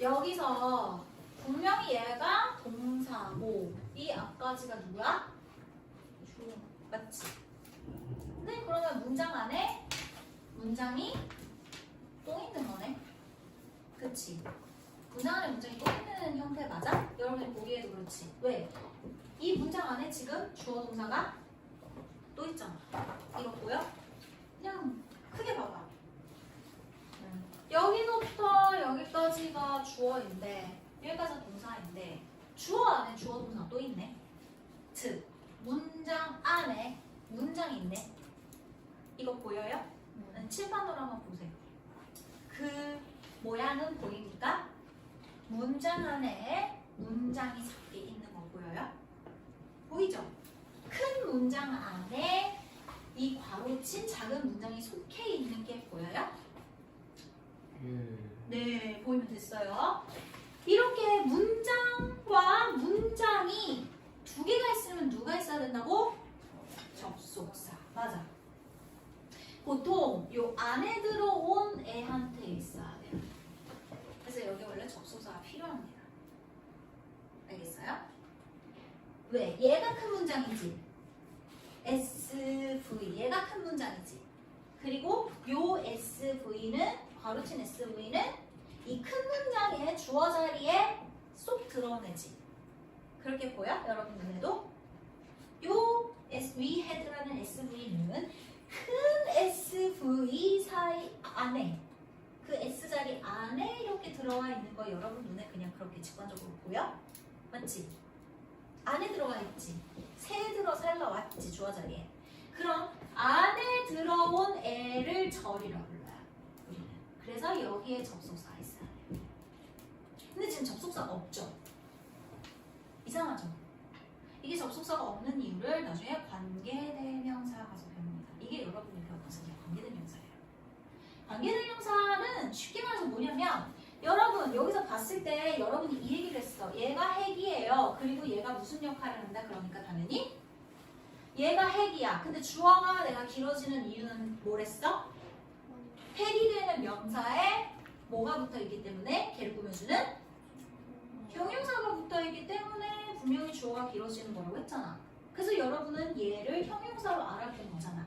여기서 분명히 얘가 동사고 이 앞까지가 누구야? 주 맞지? 근데 그러면 문장 안에 문장이 또 있는 거네. 그치? 문장 안에 문장이 또 있는 형태 맞아? 여러분이 보기에도 그렇지. 왜? 이 문장 안에 지금 주어 동사가 또 있잖아. 이거 보여? 그냥 크게 봐봐. 여기서부터 여기까지가 주어인데 여기까지가 동사인데 주어 안에 주어 동사 또 있네. 즉 문장 안에 문장이 있네. 이거 보여요? 칠판으로 한번 보세요. 그 모양은 보입니까? 문장 안에 문장이 작게 있는 거 보여요? 보이죠? 큰 문장 안에 이 괄호친 작은 문장이 속해 있는 게 보여요? 네, 보이면 됐어요. 이렇게 문장과 문장이 두 개가 있으면 누가 있어야 된다고? 접속사. 맞아. 보통 요 안에 들어온 애한테 있어야 돼요. 그래서 여기 원래 접속사가 필요합니다. 알겠어요? 왜? 얘가 큰 문장이지. SV, 얘가 큰 문장이지. 그리고 요 SV는, 괄호친 SV는 이 큰 문장의 주어 자리에 쏙 들어온 애지. 그렇게 보여? 여러분 눈에도? 요 we had라는 SV는 큰 SV 사이 안에, 그 S 자리 안에 이렇게 들어와 있는 거 여러분 눈에 그냥 그렇게 직관적으로 보여? 맞지? 안에 들어가 있지. 새 들어 살러 왔지, 주어 자리에. 그럼 안에 들어온 애를 절이라고 불러요. 우리는. 그래서 여기에 접속사가 있어야 돼요. 근데 지금 접속사가 없죠? 이상하죠? 이게 접속사가 없는 이유를 나중에 관계대명사 가서 배웁니다. 이게 여러분이 배웠던 관계대명사예요. 관계대명사는 쉽게 말해서 뭐냐면 여러분 여기서 봤을 때 여러분이 이 얘기를 했어. 얘가 핵이에요. 그리고 얘가 무슨 역할을 한다? 그러니까 당연히 얘가 핵이야. 근데 주어가 내가 길어지는 이유는 뭐랬어? 핵이 되는 명사에 뭐가 붙어있기 때문에 걔를 꾸며주는 형용사가 붙어있기 때문에 분명히 주어가 길어지는 거라고 했잖아. 그래서 여러분은 얘를 형용사로 알아본 거잖아.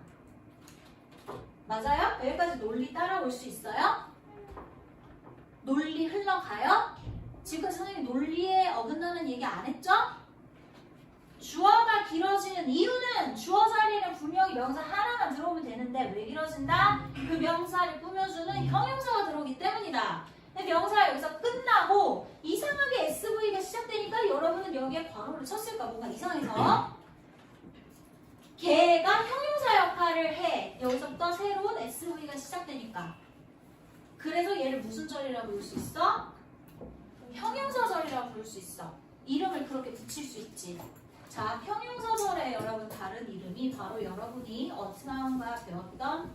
맞아요? 여기까지 논리 따라올 수 있어요? 논리 흘러가요? 지금까지 선생님이 논리에 어긋나는 얘기 안 했죠? 주어가 길어지는 이유는 주어 자리에는 분명히 명사 하나만 들어오면 되는데 왜 길어진다? 그 명사를 꾸며주는 형용사가 들어오기 때문이다. 근데 명사가 여기서 끝나고 이상하게 SV가 시작되니까 여러분은 여기에 괄호를 쳤을까? 뭔가 이상해서 걔가 형용사 역할을 해. 여기서부터 새로운 SV가 시작되니까. 그래서 얘를 무슨 절이라고 부를 수 있어? 형용사 절이라고 부를 수 있어. 이름을 그렇게 붙일 수 있지. 자, 형용사절의 여러분 다른 이름이 바로 여러분이 어스나운과 배웠던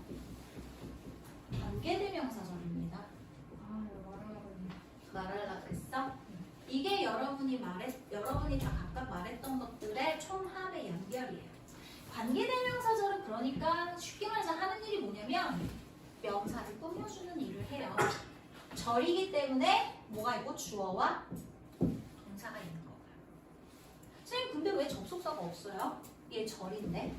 관계대명사절입니다. 아, 말하려고 했어? 이게 여러분이 다 각각 말했던 것들의 총합의 연결이에요. 관계대명사절은 그러니까 쉽게 말해서 하는 일이 뭐냐면 명사를 꾸며주는 일을 해요. 절이기 때문에 뭐가 있고 주어와 동사가 있는 거예요. 선생님 근데 왜 접속사가 없어요? 얘 절인데.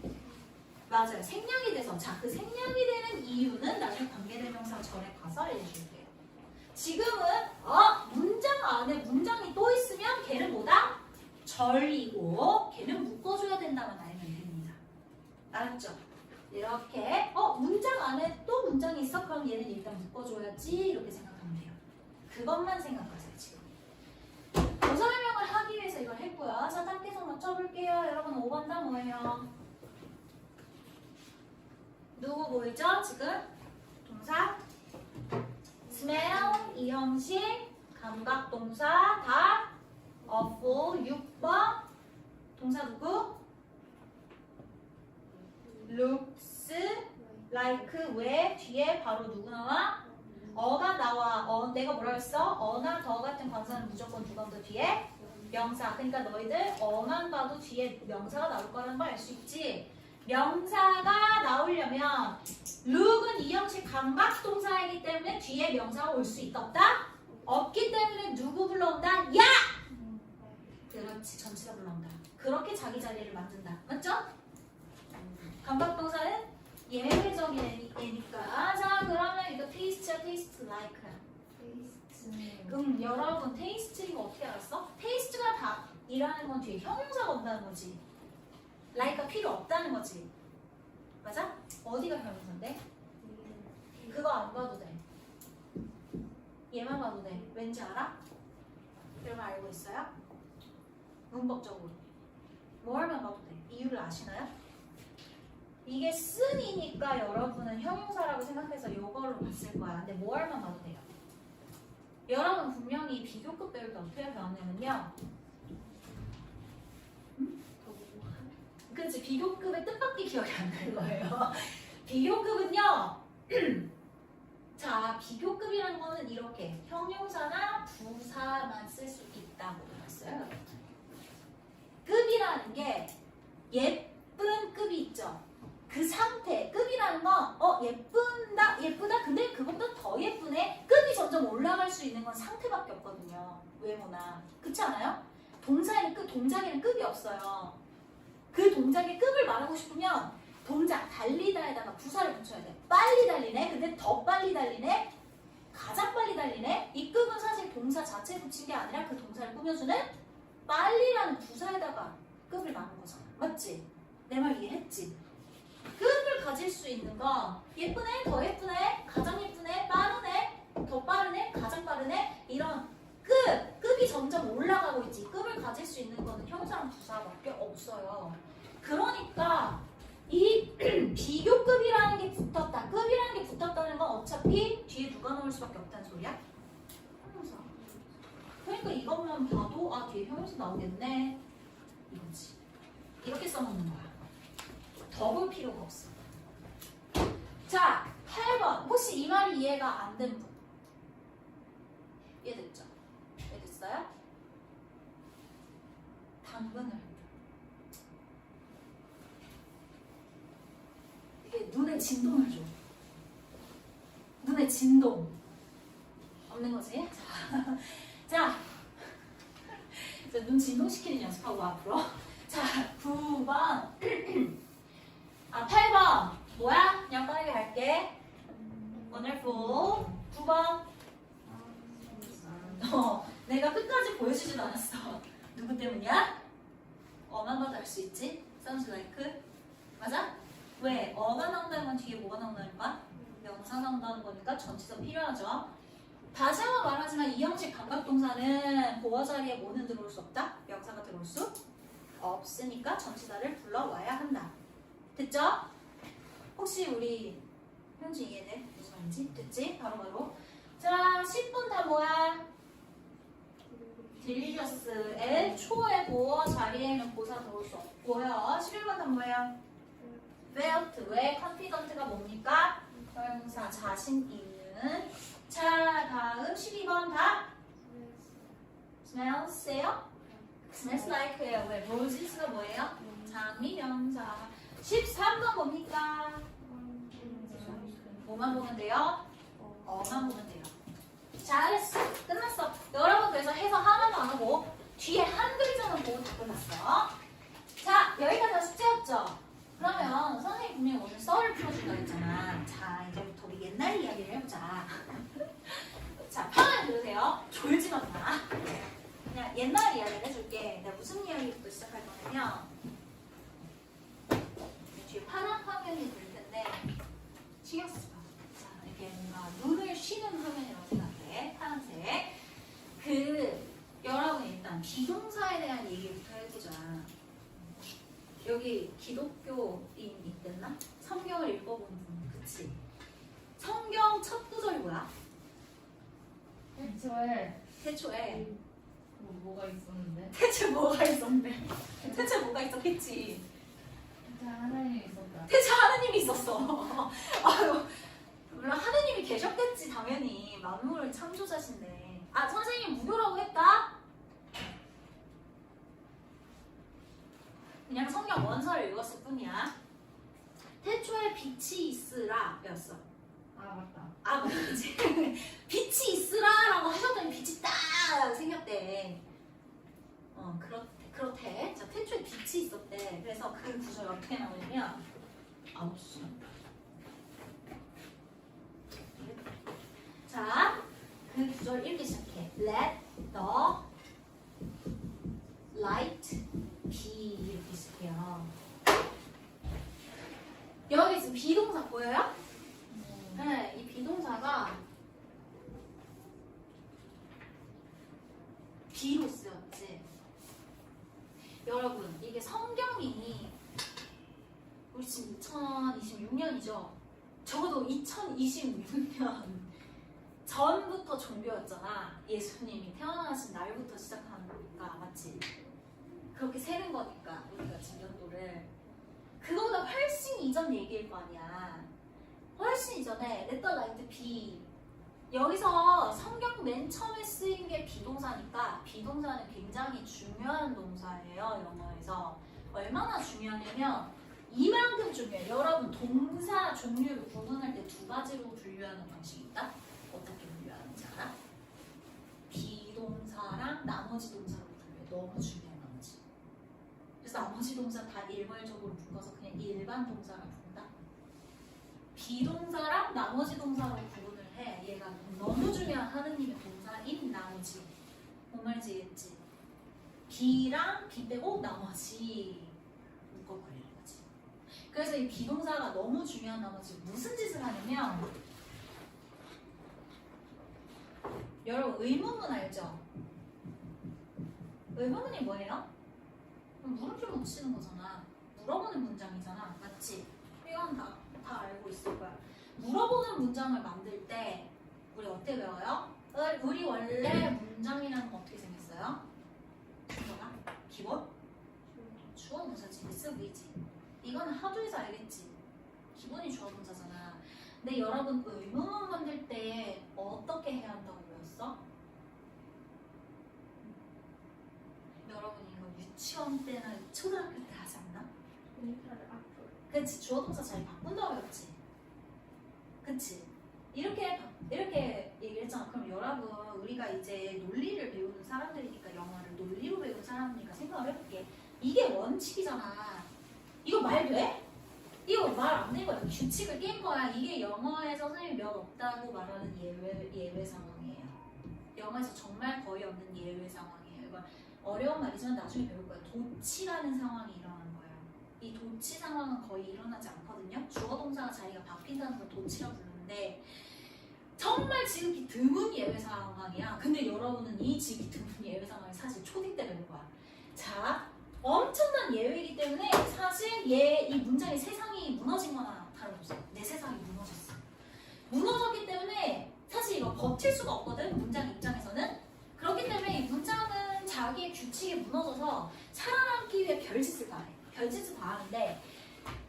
맞아요. 생략이 돼서. 자, 그 생략이 되는 이유는 나중에 관계대명사 절에 가서 알려줄게요. 지금은 문장 안에 문장이 또 있으면 걔는 뭐다? 절이고 걔는 묶어줘야 된다만 알면 됩니다. 알았죠? 이렇게 문장 안에 또 문장이 있어? 그럼 얘는 일단 묶어줘야지 이렇게 생각하면 돼요. 그것만 생각하세요. 지금 설명을 하기 위해서 이걸 했고요. 자, 딴 계속 맞춰볼게요. 여러분 5번 다 뭐예요? 누구 보이죠? 지금 동사 smell 이 형식 감각동사 다 awful 6번 동사 누구? looks like 왜 뒤에 바로 누구 나와? 어가 나와. 내가 뭐라 했어? 어나 더 같은 관사는 무조건 누가 더 뒤에? 명사. 그러니까 너희들 어만 봐도 뒤에 명사가 나올 거라는 걸 알 수 있지. 명사가 나오려면 look은 이 형식 감각동사이기 때문에 뒤에 명사가 올 수 있다 없다? 없기 때문에 누구 불러온다? 야! 그렇지, 전치사 불러온다. 그렇게 자기 자리를 만든다. 맞죠? 감각동사는 예외적인 애니까. 자, 그러면 이거 taste야, taste like야. 여러분, taste 이거 어떻게 알았어? taste가 다 일하는 건 뒤에 형용사가 온다는 거지. like가 필요 없다는 거지. 맞아? 어디가 형용사인데? 그거 안 봐도 돼. 얘만 봐도 돼. 왠지 알아? 여러분 알고 있어요? 문법적으로. 뭐만 봐도 돼. 이유를 아시나요? 이게 쓴이니까 여러분은 형용사라고 생각해서 이걸로 봤을 거야. 근데 뭐만 봐도 돼요. 여러분 분명히 비교급 배울 때 어떻게 배웠냐면요. 그렇지. 비교급의 뜻밖의 기억이 안 날 거예요. 비교급은요. 자, 비교급이라는 거는 이렇게 형용사나 부사만 쓸 수 있다고 배웠어요. 급이라는 게 예쁜 급이 있죠. 그 상태, 급이라는 건 예쁘다. 근데 그것보다 더 예쁘네. 급이 점점 올라갈 수 있는 건 상태밖에 없거든요. 외모나. 그렇지 않아요? 동작에는 급이 없어요. 그 동작의 급을 말하고 싶으면 동작 달리다에다가 부사를 붙여야 돼. 빨리 달리네. 근데 더 빨리 달리네. 가장 빨리 달리네. 이 급은 사실 동사 자체 붙인 게 아니라 그 동사를 꾸며주는 빨리라는 부사에다가 급을 말하는 거잖아. 맞지? 내 말 이해했지? 급을 가질 수 있는 거 예쁘네, 더 예쁘네, 가장 예쁘네, 빠르네, 더 빠르네, 가장 빠르네 이런 급이 점점 올라가고 있지. 급을 가질 수 있는 거는 형사랑 부사밖에 없어요. 그러니까 이 비교급이라는 게 붙었다. 급이라는 게 붙었다는 건 어차피 뒤에 누가 나올 수밖에 없다는 소리야? 형용사. 그러니까 이것만 봐도 아 뒤에 형용사 나오겠네. 이거지. 이렇게 써놓는 거야. 더 볼 필요가 없어. 자, 8번. 혹시 이 말이 이해가 안 된 분? 이해됐죠? 이해됐어요? 당근을 이게 눈에 진동을 줘. 눈에 진동. 없는 거지? 자, 눈 진동시키는 연습하고 앞으로. 자, 9번. 8번. 뭐야? 그냥 빠르게 갈게. wonderful. 9번. 내가 끝까지 보여주지도 않았어. 누구 때문이야? 어만 봐도 알 수 있지? sounds like. 맞아? 왜? 어가 나온다는 건 뒤에 뭐가 나온다는 거야? 명사 나온다는 거니까 전치사 필요하죠. 다시 한번 말하지만 이 형식 감각동사는 보어 자리에 뭐는 들어올 수 없다? 명사가 들어올 수 없으니까 전치사를 불러와야 한다. 됐죠? 혹시 우리 현지 이해돼? 무슨 말인지? 됐지? 바로바로. 자, 10분 다 뭐야? 딜리셔스의 초의 보어 자리에는 보사 들어올 수 없고요. 11번 다 뭐예요? felt. 왜? confident가 뭡니까? 형용사 자신 있는. 자, 다음 12번 다 smells예요? smells like예요. 왜? roses가 뭐예요? 장미 명사. 13번 뭡니까? 뭐만 보면 돼요? 어만 보면 돼요. 잘했어. 끝났어. 여러분 그래서 해서 하나도 안 하고 뒤에 한 글자만 보고 다 끝났어. 자, 여기까지가 숙제였죠? 그러면 선생님 분명히 오늘 썰을 풀어준다고 했잖아. 자, 이제부터 우리 옛날 이야기를 해보자. 자, 편하게 들으세요. 졸지만 마. 그냥 옛날 이야기를 해줄게. 내가 무슨 이야기부터 시작할 거냐면 뒤에 파란 화면이 될 텐데 신경 쓰지 마. 자, 이렇게 뭔가 눈을 쉬는 화면이라고 생각해. 파란색. 여러분 일단 비동사에 대한 얘기부터 해보자. 여기 기독교인 있댔나? 성경을 읽어본 분, 그치? 성경 첫 구절이 뭐야? 태초에 뭐가 있었는데? 대체 뭐가 있었는데? 대체 뭐가 있었겠지? 하나님이 있었다. 대체 하느님이 있었어. 아유, 물론 하느님이 계셨겠지 당연히. 만물 창조자신데. 아, 선생님 무교라고 했다? 그냥 성경 원서를 읽었을 뿐이야. 태초에 빛이 있으라 였어. 아 맞다. 아, 맞지? 빛이 있으라라고 하셨더니 그래서 그 구절이 어떻게 나오냐면 아웃수. 자, 그 구절 읽기 시작해. Let the light be 이렇게 시작해요. 여기 지금 비동사 보여요? 네, 이 비동사가 B로 쓰였지. 여러분, 이게 성경이 우리 지금 2026년이죠. 적어도 2026년 전부터 종교였잖아. 예수님이 태어나신 날부터 시작하는 거니까, 맞지? 그렇게 세는 거니까 우리가 지금 연도를. 그거보다 훨씬 이전 얘기일 거 아니야. 훨씬 이전에 Let the light be. 여기서 성경 맨 처음에 쓰인 게 비동사니까 비동사는 굉장히 중요한 동사예요. 영어에서. 얼마나 중요하냐면 이만큼 중요해요. 여러분 동사 종류를 구분할 때 두 가지로 분류하는 방식이 있다. 어떻게 분류하는지 알아? 비동사랑 나머지 동사로 분류해. 너무 중요해 나머지. 그래서 나머지 동사 다 일괄적으로 묶어서 그냥 일반 동사를 부른다. 비동사랑 나머지 동사로 구분을 해. 얘가 너무 중요한 하느님의 동사인 나머지. 뭔 말인지 이해했지? 비랑 비 빼고 나머지 묶어 버리는 거지. 그래서 이 비동사가 너무 중요한 나머지 무슨 짓을 하냐면, 여러분 의문문 알죠? 의문문이 뭐예요? 물음표 붙이는 거잖아. 물어보는 문장이잖아. 맞지? 이건 다 알고 있을 거야. 물어보는 문장을 만들 때 우리 어떻게 배워요? 우리 원래 문장이라는 건 어떻게 생겼어요? 순서가 기본? 주어 동사지. is, we지. 이거는 하도해서 알겠지? 기본이 주어 동사잖아. 근데 여러분 의문문 만들 때 어떻게 해야 한다고 배웠어? 여러분 이거 유치원 때나 초등학교 때 하지 않나? 그치, 주어 동사 자리 바꾼다고 했지. 그치? 이렇게 얘기했잖아. 그럼 여러분 우리가 이제 논리를 배우는 사람들이니까, 영어를 논리로 배우는 사람이니까 생각을 해볼게. 이게 원칙이잖아. 이거 말 돼? 이거 말 안 된 거야. 규칙을 깬 거야. 이게 영어에서 선생님이 몇 없다고 말하는 예외 상황이에요. 영어에서 정말 거의 없는 예외 상황이에요. 이거 어려운 말이지만 나중에 배울 거예요. 도치라는 상황이 일어나는 거예요. 이 도치 상황은 거의 일어나지 않거든요. 주어 동사가 자리가 바뀐다는 걸 도치라고 부르는데, 정말 지극히 드문 예외 상황이야. 근데 여러분은 이 지극히 드문 예외 상황을 사실 초딩 때 배운 거야. 자, 엄청난 예외이기 때문에 사실 이 문장의 세상이 무너진 거나 다름없어. 내 세상이 무너졌어. 무너졌기 때문에 사실 이거 버틸 수가 없거든, 문장 입장에서는. 그렇기 때문에 이 문장은 자기의 규칙이 무너져서 살아남기 위해 별짓을 다 해. 별짓을 다 하는데,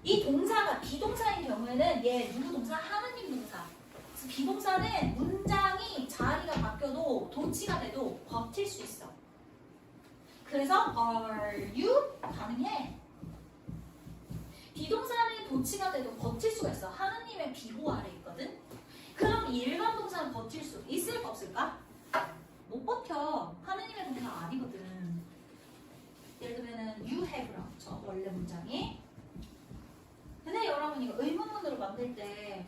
이 동사가 비동사인 경우에는 얘 누구 동사? 하느님 동사. 그래서 비동사는 문장이 자리가 바뀌어도 도치가 돼도 버틸 수 있어. 그래서 are you 가능해. 비동사는 도치가 돼도 버틸 수가 있어. 하느님의 비호 아래 있거든. 그럼 일반 동사는 버틸 수 있을까 없을까? 못 버텨. 하느님의 동사 아니거든. 예를 들면은 you have라고 쳐, 원래 문장이. 근데 여러분 이거 의문문으로 만들 때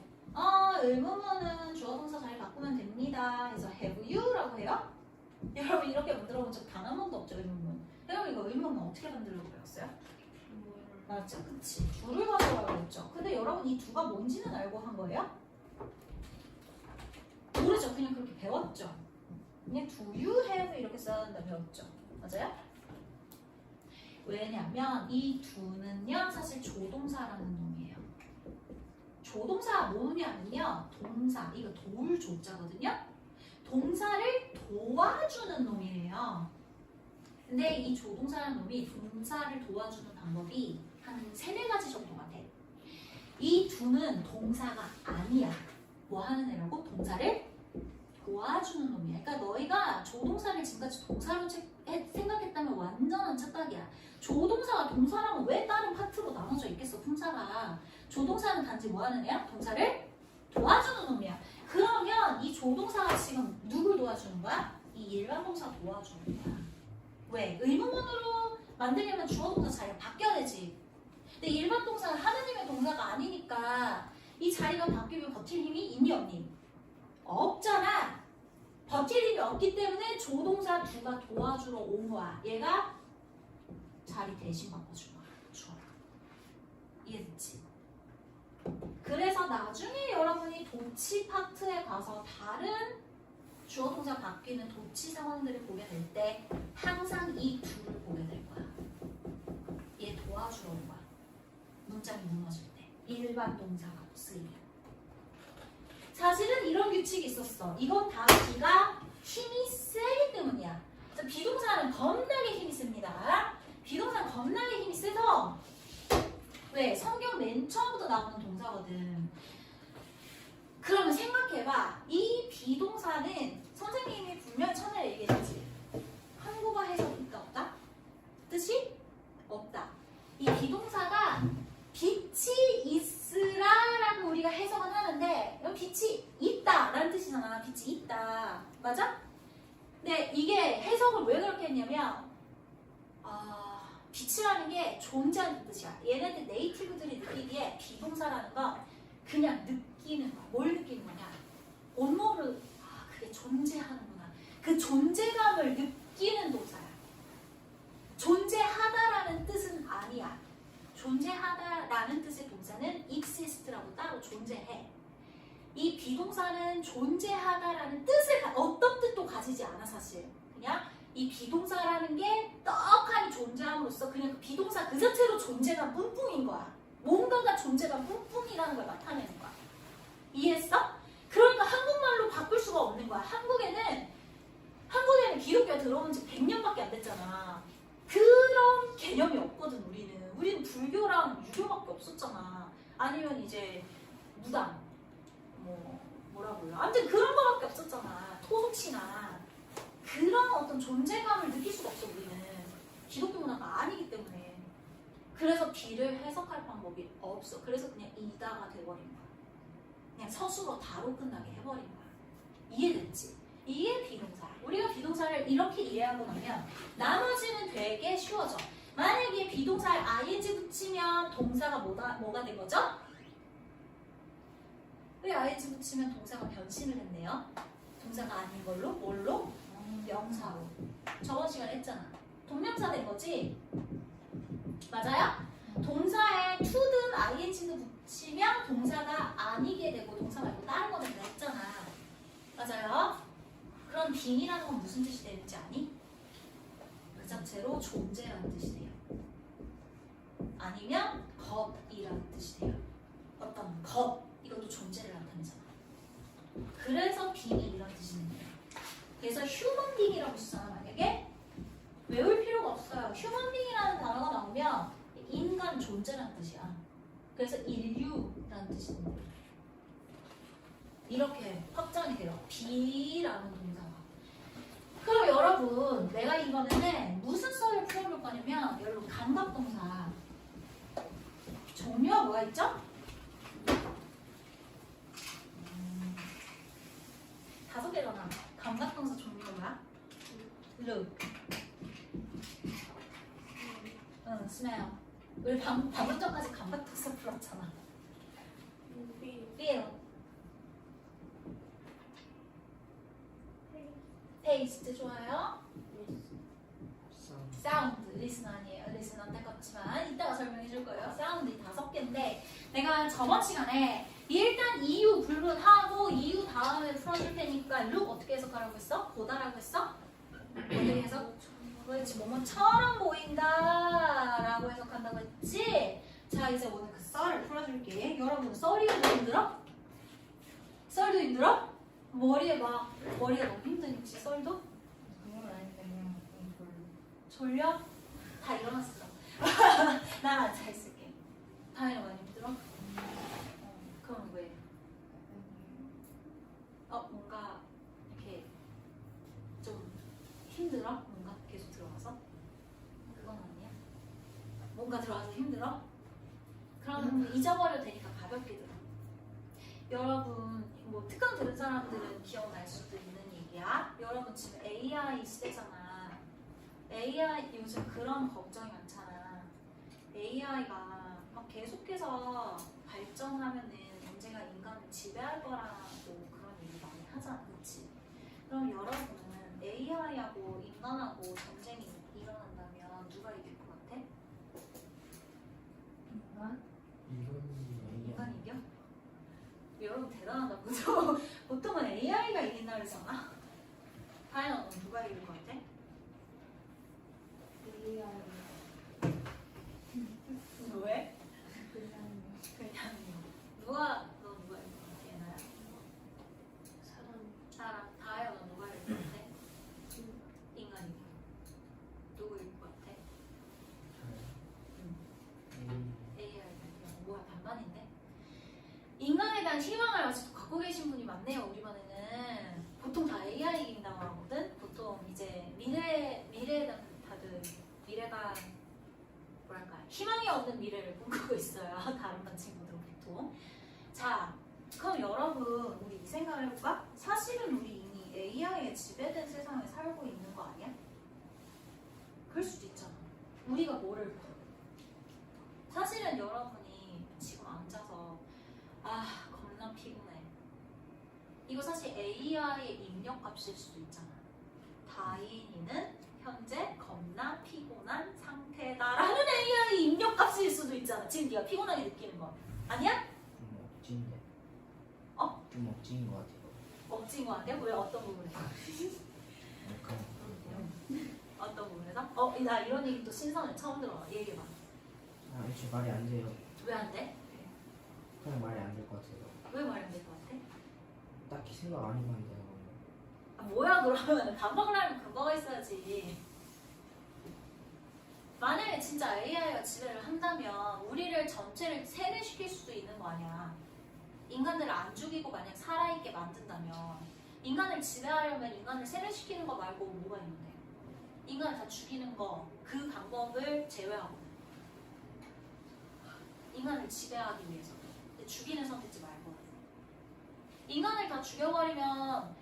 의문문은 주어 동사 자리 바꾸면 됩니다 해서 have you라고 해요? 여러분 이렇게 만들어 본 적 단 한 번도 없죠, 의문문. 여러분 이거 의문문 어떻게 만들려고 배웠어요? 맞죠? 그치. 둘을 가져가라고 했죠. 근데 여러분 이 두가 뭔지는 알고 한 거예요? 모르죠. 그냥 그렇게 배웠죠. 그냥 do you have 이렇게 써야 된다 배웠죠. 맞아요? 왜냐면 이 do는요 사실 조동사라는 놈이에요. 조동사가 뭐냐면요, 동사, 이거 도울 조자거든요. 동사를 도와주는 놈이에요. 근데 이 조동사라는 놈이 동사를 도와주는 방법이 한 3-4가지 정도가 돼. 이 do는 동사가 아니야. 뭐 하는 애라고? 동사를 도와주는 놈이야. 그러니까 너희가 조동사를 지금까지 동사로 생각했다면 완전한 착각이야. 조동사가 동사랑은 왜 다른 파트로 나눠져 있겠어, 품사가. 조동사는 단지 뭐 하는 애야? 동사를 도와주는 놈이야. 그러면 이 조동사가 지금 누굴 도와주는 거야? 이 일반 동사 도와주는 거야. 왜? 의문문으로 만들려면 주어 동사 자리가 바뀌어야 되지. 근데 일반 동사는 하느님의 동사가 아니니까 이 자리가 바뀌면 버틸 힘이 있니 없니? 없잖아. 버틸 힘이 없기 때문에 조동사 두가 도와주러 온 거야. 얘가 자리 대신 바꿔준 거야. 주어가. 이해됐지? 그래서 나중에 여러분이 도치 파트에 가서 다른 주어 동사 바뀌는 도치 상황들을 보게 될 때 항상 이 둘을 보게 될 거야. 얘 도와주러 온 거야. 문장이 무너질 때. 일반 동사가 쓰이면. 사실은 이런 규칙이 있었어. 이건 다 비가 힘이 세기 때문이야. 비동사는 겁나게 힘이 셉니다. 비동사는 겁나게 힘이 세서 왜? 성경 맨 처음부터 나오는 동사거든. 그러면 생각해봐. 이 비동사는 선생님이 분명히 처음에 얘기했지. 한국어 해석이 있다 없다? 뜻이? 없다. 이 비동사가 빛이 있으라라고 우리가 해석은 하는데 빛이 있다라는 뜻이잖아. 빛이 있다. 맞아? 근데 이게 해석을 왜 그렇게 했냐면 빛이라는 게 존재하는 뜻이야. 얘네들 네이티브들이 느끼기에 비동사라는 건 그냥 느끼는 거야. 뭘 느끼는 거냐? 온몸으로 그게 존재하는구나. 그 존재감을 느끼는 동사야. 존재하다라는 뜻은 아니야. 존재하다라는 뜻의 동사는 exist라고 따로 존재해. 이 비동사는 존재하다라는 뜻을 어떤 뜻도 가지지 않아 사실. 그냥 이 비동사라는 게 떡하니 존재함으로써 그냥 그 비동사 그 자체로 존재감 뿜뿜인 거야. 뭔가가 존재감 뿜뿜이라는 걸 나타내는 거야. 이해했어? 그러니까 한국말로 바꿀 수가 없는 거야. 한국에는 기독교가 들어온 지 100년밖에 안 됐잖아. 그런 개념이 없거든 우리는. 우리는 불교랑 유교밖에 없었잖아. 아니면 이제 무당 뭐라고 해요? 아무튼 그런 거밖에 없었잖아. 토속시나 그런 어떤 존재감을 느낄 수가 없어 우리는. 기독교 문화가 아니기 때문에. 그래서 비를 해석할 방법이 없어. 그래서 그냥 이다가 돼버린 거야. 그냥 서술어 다로 끝나게 해버린 거야. 이해됐지? 이게 비동사. 우리가 비동사를 이렇게 이해하고 나면 나머지는 되게 쉬워져. 만약에 비동사에 ing 붙이면 동사가 뭐가 된 거죠? 왜 ing 붙이면 동사가 변신을 했네요? 동사가 아닌 걸로? 뭘로? 명사로. 저번 시간에 했잖아. 동명사 된 거지? 맞아요? 동사에 to든 ing도 붙이면 동사가 아니게 되고 동사 말고 다른 거 된다 했잖아. 맞아요? 그럼 빙이라는 건 무슨 뜻이 되는지 아니? 그 자체로 존재라는 뜻이 돼요. 아니면 것이라는 뜻이 돼요. 어떤 것, 이것도 존재를 나타내잖아. 그래서 빙이 이런 뜻이 있는 거예요. 그래서 휴먼 빙이라고 쓰잖아. 만약에 외울 필요가 없어요. 휴먼 빙이라는 단어가 나오면 인간 존재라는 뜻이야. 그래서 인류라는 뜻이 있는 거예요. 이렇게 확장이 돼요. 비라는 동사가. 그럼 여러분, 내가 이번에는 무슨 썰을 풀어볼 거냐면 여러분 감각동사 종류가 뭐가 있죠? 5개잖아. 감각동사 종류가 뭐야? look, smell. 우리 방금 전까지 감각동사 풀었잖아. feel, taste 좋아요? sound, listen 아니에요. listen 안타깝지만 이따가 설명해 줄 거예요. sound이 5개인데 내가 저번 시간에 일단 이유 불문하고 이유 다음에 풀어줄 테니까 look 어떻게 해석하라고 했어? 보다라고 했어? 어떻게 해석? 그렇지, 뭐뭐처럼 보인다 라고 해석한다고 했지? 자, 이제 오늘 그 썰을 풀어줄게. 여러분 썰이 힘들어? 썰도 힘들어? 머리가 너무 힘드니까 썰도? 그건 아닌데 그냥 좀 졸려? 다 일어났어. 나 앉아있을게. 다혜가 많이 힘들어? 그럼 왜? 뭔가 이렇게 좀 힘들어? 뭔가 계속 들어가서? 그건 아니야? 뭔가 들어가서 힘들어? 그럼 잊어버려도 되니까 가볍게 들어. 여러분 뭐 특강 들은 사람들은 기억날 수도 있는 얘기야. 여러분 지금 AI 시대잖아. AI 요즘 그런 걱정이 많잖아. AI가 막 계속해서 발전하면은 언제가 인간을 지배할 거라고 그런 얘기 많이 하잖아, 그렇지? 그럼 여러분은 AI하고 인간하고 전쟁이 일어난다면 누가 이길 것 같아? 인간? 인간 이겨? 여러분 대단하다, 그죠? 보통은 AI가 이긴다 그러잖아. 다현아, 넌 누가 이길 것 같아? AI. 왜? 그냥 그냥요. 누가 이길 것 같아, 얘나야? 사람. 다현아, 너 누가 이길 것 같아? 인간 이겨. 누구 이길 것 같아? AI가 이겨. 뭐야, 반반인데? 인간에 대한 희망을 아직도 갖고 계신 분이 많네요, 우리 반에는. 보통 다 AI 이긴다고 하거든? 보통 이제 미래에 대한 다들 미래가 뭐랄까 희망이 없는 미래를 꿈꾸고 있어요. 다른 반 친구들은 보통. 자, 그럼 여러분 우리 이 생각을 해볼까? 사실은 우리 이미 AI에 지배된 세상에 살고 있는 거 아니야? 그럴 수도 있잖아. 우리가 뭐를 봐? 사실은 여러분이 지금 앉아서 겁나 피곤해. 이거 사실 AI의 입력값일 수도 있잖아. 다인이는 현재 겁나 피곤한 상태다라는 AI 입력값일 수도 있잖아. 지금 네가 피곤하게 느끼는 거 아니야? 좀 억지인데. 어? 좀 억지인 것 같아요. 억지인 거 같아? 왜 어떤 부분에서? 약간 어떤 부분에서? 나 이런 얘기 또 신선해. 처음 들어. 얘기해봐. 애초에 말이 안 돼요. 왜 안 돼? 그냥 말이 안 될 것 같아요. 왜 말 안 될 것 같아? 딱히 생각 안 해봤는데요. 뭐야 그러면 반박을 하면 근거가 있어야지. 만약에 진짜 AI가 지배를 한다면 우리를 전체를 세뇌시킬 수도 있는 거 아니야. 인간들을 안 죽이고 만약 살아있게 만든다면 인간을 지배하려면 인간을 세뇌시키는 거 말고 뭐가 있는데? 인간을 다 죽이는 거, 그 방법을 제외하고 인간을 지배하기 위해서 죽이는 선택지 말고 인간을 다 죽여버리면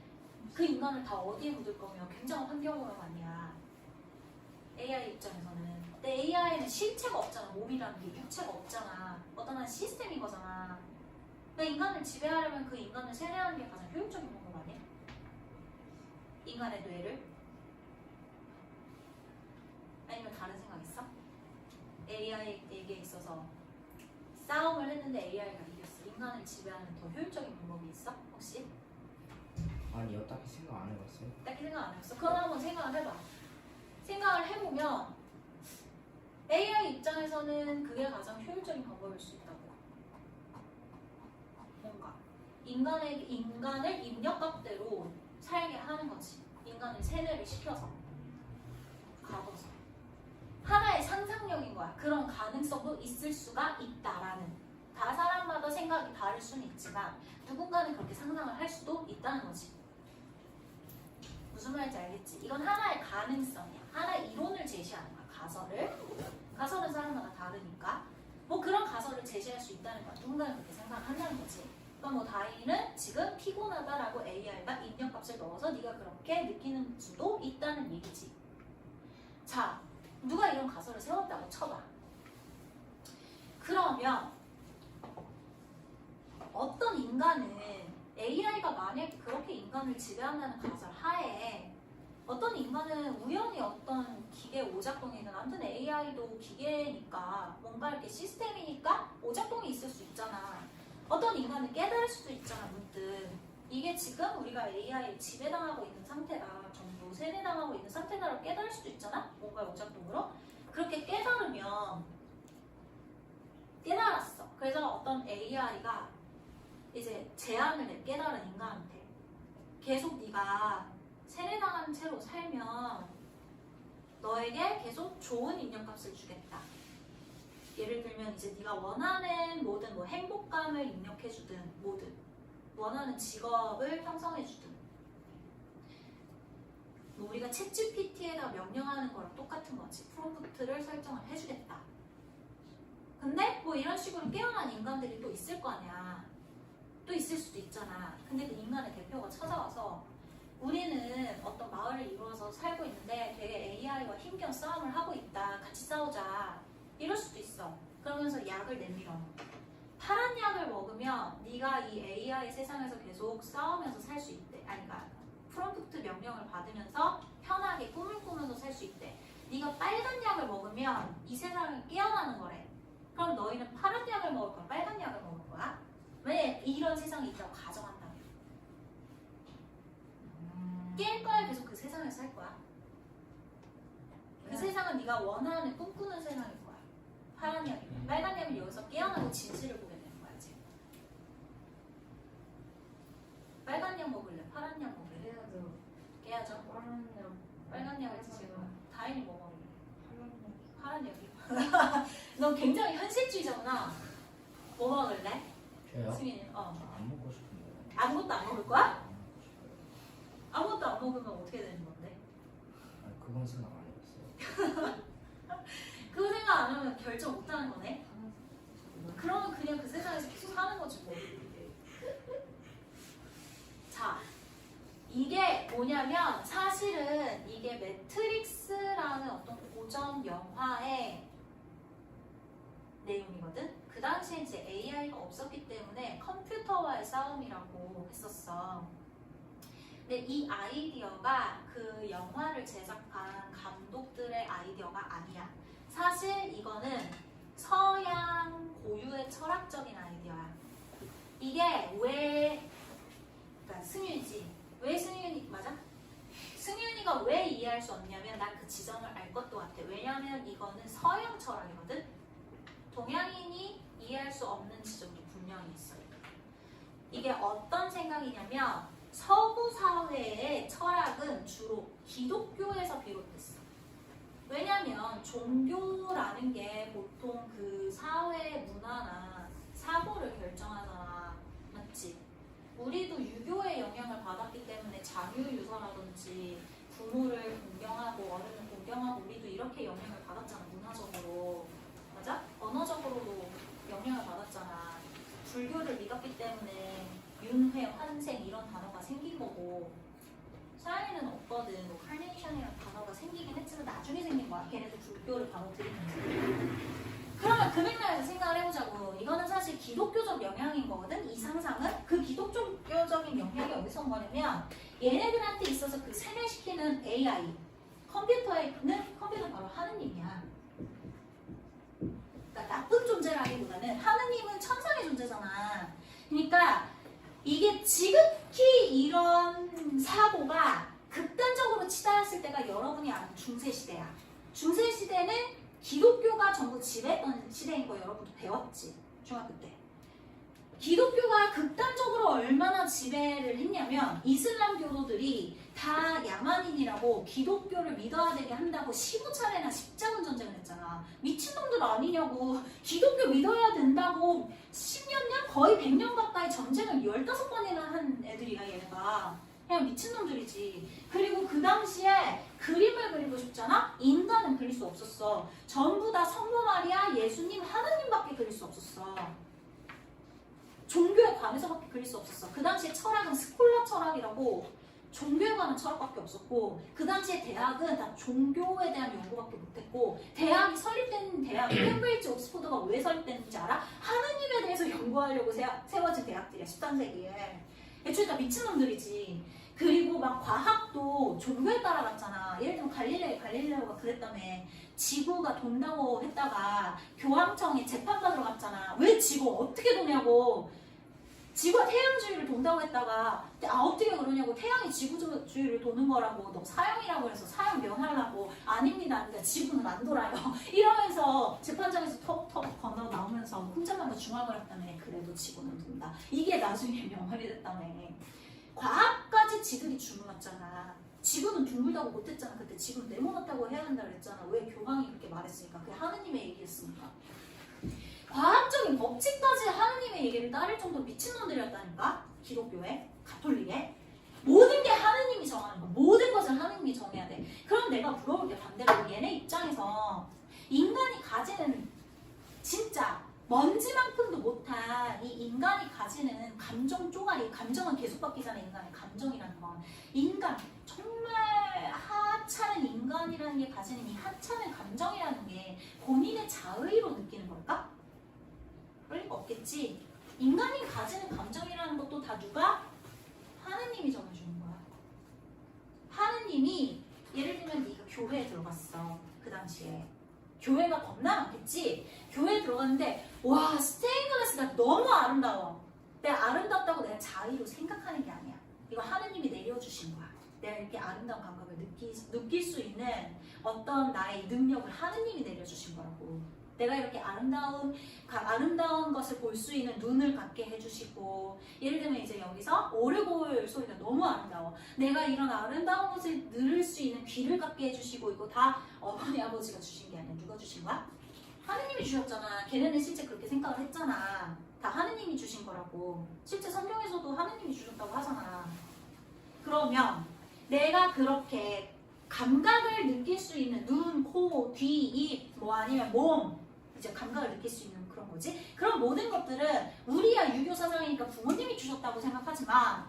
그 인간을 다 어디에 묻을 거며 굉장한 환경오염 아니야. AI 입장에서는. 근데 AI는 실체가 없잖아. 몸이라는 게 육체가 없잖아. 어떤 한 시스템인 거잖아. 그러니까 인간을 지배하려면 그 인간을 세뇌하는 게 가장 효율적인 방법 아니야? 인간의 뇌를? 아니면 다른 생각 있어? AI에게 있어서 싸움을 했는데 AI가 이겼어. 인간을 지배하는 더 효율적인 방법이 있어? 혹시? 아니요, 딱히 생각 안 해봤어요. 딱히 생각 안 해봤어. 그럼 한번 생각을 해봐. 생각을 해보면 AI 입장에서는 그게 가장 효율적인 방법일 수 있다고. 뭔가 인간을 입력값대로 살게 하는 거지. 인간을 세뇌를 시켜서 가둬서 하나의 상상력인 거야. 그런 가능성도 있을 수가 있다라는. 다 사람마다 생각이 다를 수는 있지만 누군가는 그렇게 상상을 할 수도 있다는 거지. 무슨 말인지 알겠지? 이건 하나의 가능성이야. 하나의 이론을 제시하는 거야. 가설은 사람마다 다르니까 뭐 그런 가설을 제시할 수 있다는 거야. 누군가는 그렇게 생각을 한다는 거지. 그럼 뭐 다인은 지금 피곤하다라고 AI가 입력값을 넣어서 네가 그렇게 느끼는 수도 있다는 얘기지. 자, 누가 이런 가설을 세웠다고 쳐봐. 그러면 어떤 인간은 AI가 만약에 그렇게 인간을 지배한다는 가설 하에 어떤 인간은 우연히 어떤 기계 오작동이든 아무튼 AI도 기계니까 뭔가 이렇게 시스템이니까 오작동이 있을 수 있잖아. 어떤 인간은 깨달을 수도 있잖아. 문득 이게 지금 우리가 AI에 지배당하고 있는 상태다 정도 세뇌당하고 있는 상태다라고 깨달을 수도 있잖아. 뭔가 오작동으로 그렇게 깨달았어. 그래서 어떤 AI가 이제 제안을 해. 깨달은 인간한테 계속 네가 세뇌당한 채로 살면 너에게 계속 좋은 입력값을 주겠다. 예를 들면 이제 네가 원하는 모든 뭐 행복감을 입력해주든 뭐든 원하는 직업을 형성해주든 뭐 우리가 챗GPT에다 명령하는 거랑 똑같은 거지. 프롬프트를 설정을 해주겠다. 근데 뭐 이런 식으로 깨어난 인간들이 또 있을 거 아니야. 또 있을 수도 있잖아. 근데 그 인간의 대표가 찾아와서 우리는 어떤 마을을 이루어서 살고 있는데 되게 AI와 힘겨운 싸움을 하고 있다. 같이 싸우자. 이럴 수도 있어. 그러면서 약을 내밀어. 파란 약을 먹으면 네가 이 AI 세상에서 계속 싸우면서 살 수 있대. 아니, 그러니까 프롬프트 명령을 받으면서 편하게 꿈을 꾸면서 살 수 있대. 네가 빨간 약을 먹으면 이 세상을 깨어나는 거래. 그럼 너희는 파란 약을 먹을 거야? 빨간 약을 먹을 거야? 왜 이런 세상이 있다고 가정한다면 깰 거야? 계속 그 세상에서 살 거야? 그 세상은 네가 원하는 꿈꾸는 세상일 거야. 파란 약이. 빨간 약은 여기서 깨어나고 진실을 보게 되는 거야. 지금. 빨간 약 먹을래? 파란 약 먹을래? 그래도 깨야죠. 빠른 약 빨간 약을 드실 거야. 다행히 뭐 먹을래? 파란 파란 약이. 너 굉장히 현실주의자구나. 뭐 먹을래? 저요? 승민이. 안 먹고 싶은데. 아무것도 안 먹을 거야? 아무것도 안 먹으면 어떻게 되는 건데? 아니, 그건 생각 안 해봤어요. 그거 생각 안 하면 결정 못 하는 거네? 약. 그러면 그냥 그 세상에서 계속 사는 거지 뭐. 자, 이게 뭐냐면 사실은 이게 매트릭스라는 어떤 고전 영화의 내용이거든? 그 당시에 이제 AI가 없었기 때문에 컴퓨터와의 싸움이라고 했었어. 근데 이 아이디어가 그 영화를 제작한 감독들의 아이디어가 아니야. 사실 이거는 서양 고유의 철학적인 아이디어야. 이게 왜, 그러니까 승윤이지. 왜 승윤이, 맞아? 승윤이가 왜 이해할 수 없냐면 난 그 지점을 알 것도 같아. 왜냐면 이거는 서양 철학이거든? 동양인이 이해할 수 없는 지점도 분명히 있어요. 이게 어떤 생각이냐면 서구 사회의 철학은 주로 기독교에서 비롯됐어. 왜냐면 종교라는 게 보통 그 사회 문화나 사고를 결정하잖아. 맞지? 우리도 유교의 영향을 받았기 때문에 장유유서라든지 부모를 공경하고 어른을 공경하고 우리도 이렇게 영향을 받았잖아. 문화적으로. 맞아? 언어적으로도 영향을 받았잖아. 불교를 믿었기 때문에 윤회, 환생 이런 단어가 생긴 거고 서양에는 없거든. 뭐 카네이션이라는 단어가 생기긴 했지만 나중에 생긴 거야. 걔네도 불교를 받아들이면서. 그러면 그 맥락에서 생각을 해보자고. 이거는 사실 기독교적 영향인 거거든. 이 상상은. 그 기독교적인 영향이 어디서 온 거냐면 얘네들한테 있어서 그 세뇌시키는 AI 컴퓨터는 바로 하느님이야. 그러니까 나쁜 존재라기보다는 하느님은 천상의 존재잖아. 그러니까 이게 지극히 이런 사고가 극단적으로 치달았을 때가 여러분이 아는 중세시대야. 중세시대는 기독교가 전부 지배했던 시대인 거 여러분도 배웠지. 중학교 때. 기독교가 극단적으로 얼마나 지배를 했냐면 이슬람 교도들이 다 야만인이라고 기독교를 믿어야 되게 한다고 15차례나 십자군 전쟁을 했잖아. 미친놈들 아니냐고. 기독교 믿어야 된다고 10년 거의 100년 가까이 전쟁을 15번이나 한 애들이야 얘네가. 그냥 미친놈들이지. 그리고 그 당시에 그림을 그리고 싶잖아? 인간은 그릴 수 없었어. 전부 다 성모 마리아, 예수님, 하느님밖에 그릴 수 없었어. 종교에 관해서밖에 그릴 수 없었어. 그 당시에 철학은 스콜라 철학이라고 종교에 관한 철학밖에 없었고 그 당시에 대학은 다 종교에 대한 연구밖에 못했고 대학이 설립된 대학 캠브리지 옥스포드가 왜 설립됐는지 알아? 하느님에 대해서 연구하려고 세워진 대학들이야. 13세기에. 애초에 다 미친놈들이지. 그리고 막 과학도 종교에 따라갔잖아. 예를 들면 갈릴레오가 그랬다며. 지구가 돈다고 했다가 교황청에 재판받으러 갔잖아. 왜 지구 어떻게 도냐고. 지구가 태양주위를 돈다고 했다가 어떻게 그러냐고. 태양이 지구주위를 도는 거라고. 너 사형이라고 해서 사형 면하려고. 아닙니다. 그러니까 지구는 안 돌아요. 이러면서 재판장에서 턱턱 건너 나오면서 혼자만 더 중얼거렸다며. 그래도 지구는 돈다. 이게 나중에 명언이 됐다며. 과학까지 지들이 주문했잖아. 지구는 둥글다고 못했잖아. 그때 지구는 네모났다고 해야 한다고 그랬잖아. 왜 교황이 그렇게 말했으니까. 그게 하느님의 얘기였으니까. 과학적인 법칙까지 하느님의 얘기를 따를 정도로 미친놈들이었다니까. 기독교에, 가톨릭에. 모든 게 하느님이 정하는 거야. 모든 것을 하느님이 정해야 돼. 그럼 내가 물어볼 게 반대로 얘네 입장에서 인간이 가지는 진짜 먼지만큼도 못한 이 인간이 가지는 감정 쪼가리, 감정은 계속 바뀌잖아. 인간의 감정이라는 건. 인간, 정말 하찮은 인간이라는 게 가지는 이 하찮은 감정이라는 게 본인의 자의로 느끼는 걸까? 있지. 인간이 가지는 감정이라는 것도 다 누가? 하느님이 전해주는 거야. 하느님이 예를 들면 네가 교회에 들어갔어. 그 당시에. 교회가 겁나 많겠지? 교회에 들어갔는데 와 스테인글라스가 너무 아름다워. 내가 아름답다고 내가 자의로 생각하는 게 아니야. 이거 하느님이 내려주신 거야. 내가 이렇게 아름다운 감각을 느낄 수 있는 어떤 나의 능력을 하느님이 내려주신 거라고. 내가 이렇게 아름다운 것을 볼 수 있는 눈을 갖게 해주시고, 예를 들면 이제 여기서 오르골 소리가 너무 아름다워. 내가 이런 아름다운 것을 들을 수 있는 귀를 갖게 해주시고, 이거 다 어머니 아버지가 주신 게 아니야. 누가 주신 거야? 하느님이 주셨잖아. 걔네는 실제 그렇게 생각을 했잖아. 다 하느님이 주신 거라고. 실제 성경에서도 하느님이 주셨다고 하잖아. 그러면 내가 그렇게 감각을 느낄 수 있는 눈, 코, 귀, 입, 뭐 아니면 몸, 이제 감각을 느낄 수 있는 그런 거지. 그런 모든 것들은 우리야 유교 사상이니까 부모님이 주셨다고 생각하지만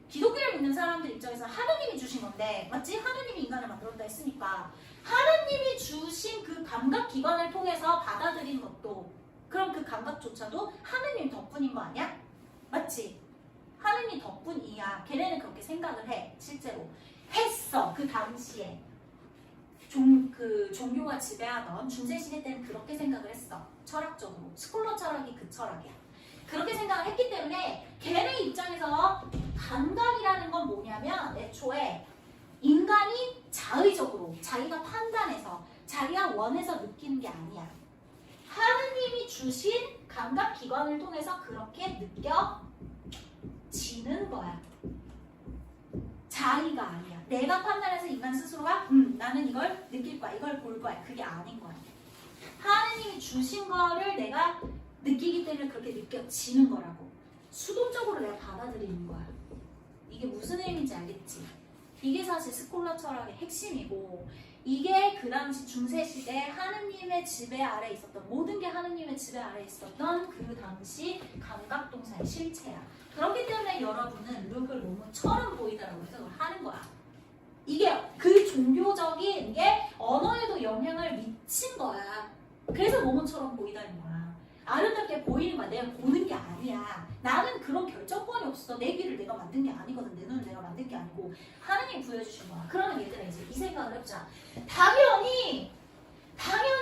기독교를 믿는 사람들 입장에서 하느님이 주신 건데, 맞지? 하느님이 인간을 만들었다 했으니까 하느님이 주신 그 감각 기관을 통해서 받아들인 것도, 그럼 그 감각조차도 하느님 덕분인 거 아니야? 맞지? 하느님 덕분이야. 걔네는 그렇게 생각을 해. 실제로 했어. 그 당시에 종교가 지배하던 중세시대 때는 그렇게 생각을 했어. 철학적으로. 스콜러 철학이 그 철학이야. 그렇게 생각을 했기 때문에 걔네 입장에서 감각이라는 건 뭐냐면 애초에 인간이 자의적으로 자기가 판단해서 자기가 원해서 느끼는 게 아니야. 하느님이 주신 감각 기관을 통해서 그렇게 느껴지는 거야. 자의가 아니야. 내가 판단해서 인간 스스로가 나는 이걸 느낄 거야. 이걸 볼 거야. 그게 아닌 거야. 하느님이 주신 거를 내가 느끼기 때문에 그렇게 느껴지는 거라고. 수동적으로 내가 받아들이는 거야. 이게 무슨 의미인지 알겠지? 이게 사실 스콜라 철학의 핵심이고, 이게 그 당시 중세시대 하느님의 지배 아래 있었던, 모든 게 하느님의 지배 아래 있었던 그 당시 감각동사의 실체야. 그렇기 때문에 여러분은 룩을 모모처럼 보이다라고 해석을 하는 거야. 이게 그 종교적인 게 언어에도 영향을 미친 거야. 그래서 모모처럼 보이다는 거야. 아름답게 보이는 거야. 내가 보는 게 아니야. 나는 그런 결정권이 없어. 내 귀를 내가 만든 게 아니거든. 내 눈을 내가 만든 게 아니고 하느님이 부여주신 거야. 그러면 얘들아 이제 이 생각을 해보자. 당연히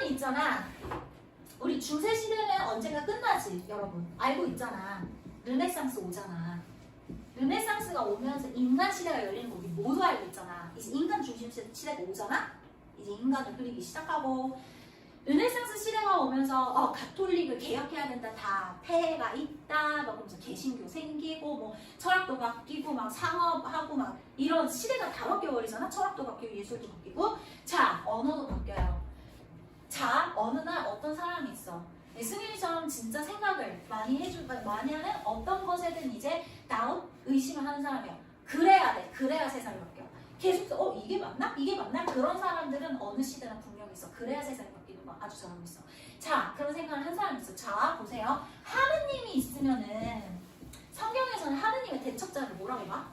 있잖아. 우리 중세시대는 언젠가 끝나지 여러분. 알고 있잖아. 르네상스 오잖아. 르네상스가 오면서 인간 시대가 열리는 거 우리 모두 알고 있잖아. 이제 인간 중심 시대가 오잖아. 이제 인간을 그리기 시작하고, 르네상스 시대가 오면서 가톨릭을 개혁해야 된다. 다 폐해가 있다. 막 그러면서 개신교 생기고, 뭐 철학도 바뀌고, 막 상업하고, 막 이런 시대가 다 바뀌어버리잖아. 철학도 바뀌고, 예술도 바뀌고. 자, 언어도 바뀌어요. 자, 어느 날 어떤 사람이 있어. 승윤이처럼 진짜 생각을 많이 하는 어떤 것에든 이제 다운 의심을 하는 사람이야. 그래야 돼. 그래야 세상이 바뀌어. 계속 이게 맞나? 이게 맞나? 그런 사람들은 어느 시대나 분명히 있어. 그래야 세상이 바뀌는 거 아주 잘하고 있어. 자, 그런 생각을 한 사람이 있어. 자, 보세요. 하느님이 있으면은 성경에서는 하느님의 대척자를 뭐라고 봐?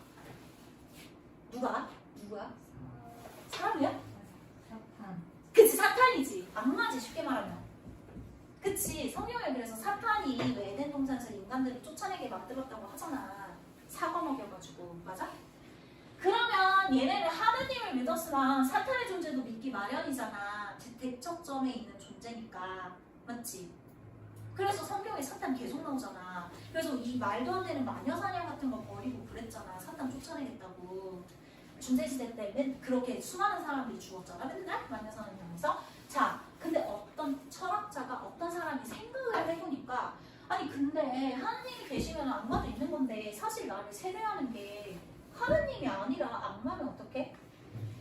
누구야? 사람이야? 사탄. 그치, 사탄이지. 악마지, 쉽게 말하면. 그치, 성경에 그래서 사탄이 왜 에덴 동산에서 인간들을 쫓아내게 만들었다고 하잖아. 사과 먹여가지고. 맞아? 그러면 얘네는 하느님을 믿었으면 사탄의 존재도 믿기 마련이잖아. 대척점에 있는 존재니까. 맞지? 그래서 성경에 사탄 계속 나오잖아. 그래서 이 말도 안 되는 마녀사냥 같은 거 버리고 그랬잖아. 사탄 쫓아내겠다고. 중세시대 때 그렇게 수많은 사람들이 죽었잖아. 맨날 마녀사냥하면서. 자, 근데 어떤 철학자가, 어떤 사람이 생각을 해보니까, 아니 근데 하느님이 계시면 악마도 있는 건데 사실 나를 세뇌하는 게 하느님이 아니라 악마면 어떡해?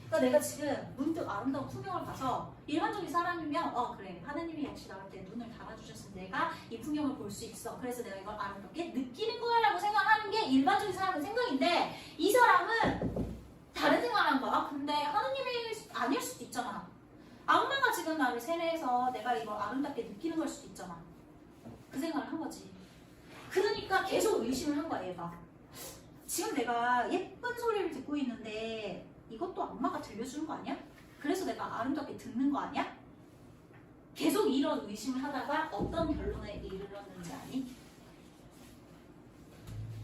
그러니까 내가 지금 문득 아름다운 풍경을 봐서 일반적인 사람이면 그래, 하느님이 역시 나한테 눈을 달아주셨으면 내가 이 풍경을 볼 수 있어. 그래서 내가 이걸 아름답게 느끼는 거야 라고 생각하는 게 일반적인 사람의 생각인데, 이 사람은 다른 생각을 한 거야. 근데 하느님이 아닐 수도 있잖아. 악마가 지금 나를 세뇌해서 내가 이걸 아름답게 느끼는 걸 수도 있잖아. 그 생각을 한 거지. 그러니까 계속 의심을 한 거야, 얘가. 지금 내가 예쁜 소리를 듣고 있는데 이것도 악마가 들려주는 거 아니야? 그래서 내가 아름답게 듣는 거 아니야? 계속 이런 의심을 하다가 어떤 결론에 이르렀는지 아니?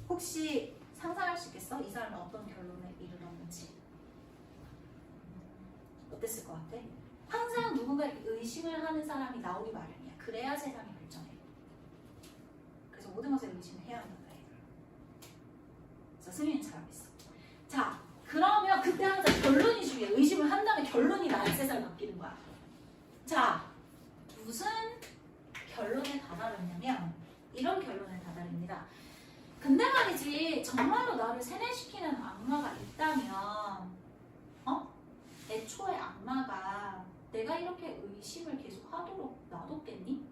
혹시 상상할 수 있겠어? 이 사람은 어떤 결론에 이르렀는지. 어땠을 것 같아? 항상 누군가 이렇게 의심을 하는 사람이 나오기 마련이야. 그래야 세상이 발전해. 그래서 모든 것에 의심을 해야 한다. 그래서 승윤이 잘하겠어. 자, 그러면 그때 항상 결론이 중요해. 의심을 한 다음에 결론이 나야 세상이 바뀌는 거야. 자, 무슨 결론에 다다르냐면 이런 결론에 다다릅니다. 근데 말이지 정말로 나를 세뇌시키는 악마가 있다면 애초에 악마가 내가 이렇게 의심을 계속 하도록 놔뒀겠니?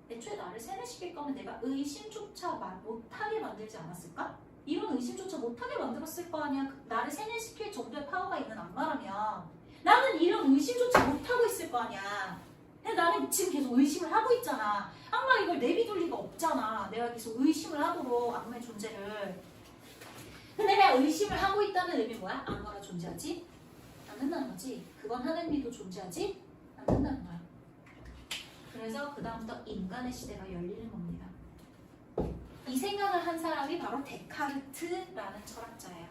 애초에 나를 세뇌시킬 거면 내가 의심조차 못하게 만들지 않았을까? 이런 의심조차 못하게 만들었을 거 아니야. 나를 세뇌시킬 정도의 파워가 있는 악마라면 나는 이런 의심조차 못하고 있을 거 아니야. 근데 나는 지금 계속 의심을 하고 있잖아. 악마가 이걸 내비둘 리가 없잖아. 내가 계속 의심을 하도록 악마의 존재를. 근데 내가 의심을 하고 있다는 의미 뭐야? 악마가 존재하지? 않는다는 거지. 그건 하느님도 존재하지? 않는다는 거야. 그래서 그 다음부터 인간의 시대가 열리는 겁니다. 이 생각을 한 사람이 바로 데카르트라는 철학자예요.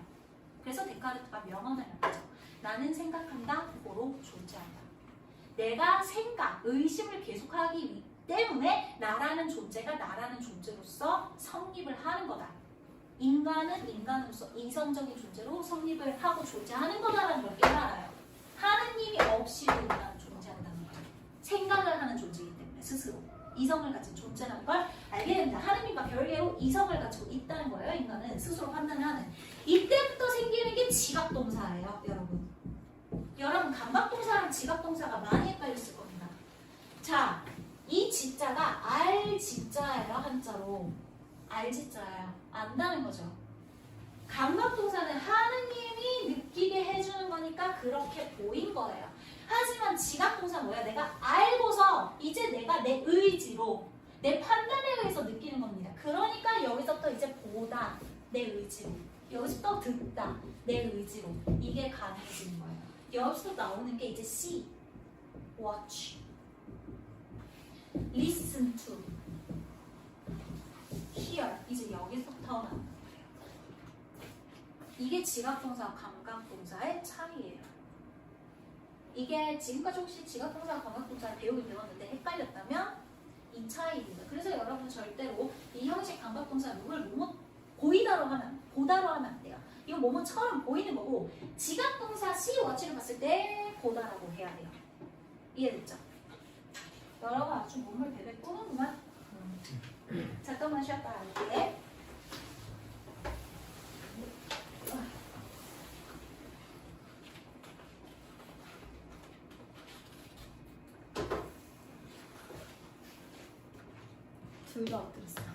그래서 데카르트가 명언을 남기죠. 나는 생각한다, 고로 존재한다. 내가 의심을 계속하기 때문에 나라는 존재가 나라는 존재로서 성립을 하는 거다. 인간은 인간으로서 이성적인 존재로 성립을 하고 존재하는 거다라는 걸 깨달아요. 하느님이 없이도 인간은 존재한다는 거예요. 생각을 하는 존재이기 때문에 스스로 이성을 가진 존재라는 걸 알게 됩니다. 하느님과 별개로 이성을 가지고 있다는 거예요. 인간은 스스로 판단하는. 이때부터 생기는 게 지각동사예요. 여러분 감각동사랑 지각동사가 많이 헷갈렸을 겁니다. 자, 이 지자가 알지자예요. 한자로 알지자예요. 안다는 거죠. 감각동사는 하느님이 느끼게 해주는 거니까 그렇게 보인 거예요. 하지만 지각동사는 뭐야? 내가 알고서 이제 내가 내 의지로 내 판단에 의해서 느끼는 겁니다. 그러니까 여기서부터 이제 보다 내 의지로, 여기서부터 듣다 내 의지로, 이게 가능해지는 거예요. 여기서 나오는 게 이제 see, watch, listen to, hear. 이제 여기서부터 나오는 거예요. 이게 지각동사, 감각동사의 차이예요. 이게 지금까지 혹시 지각동사, 감각동사를 배우긴 배웠는데 헷갈렸다면 이 차이입니다. 그래서 여러분 절대로 이 형식 감각동사 룰을 보다로 하면 안 돼요. 이건 뭐뭐처럼 보이는 거고, 지각동사 see, watch를 봤을 때 보다라고 해야 돼요. 이해됐죠? 여러분 아주 몸을 베베 꾸는구만. 잠깐만 쉬었다 할게. 둘 다 엎드렸어.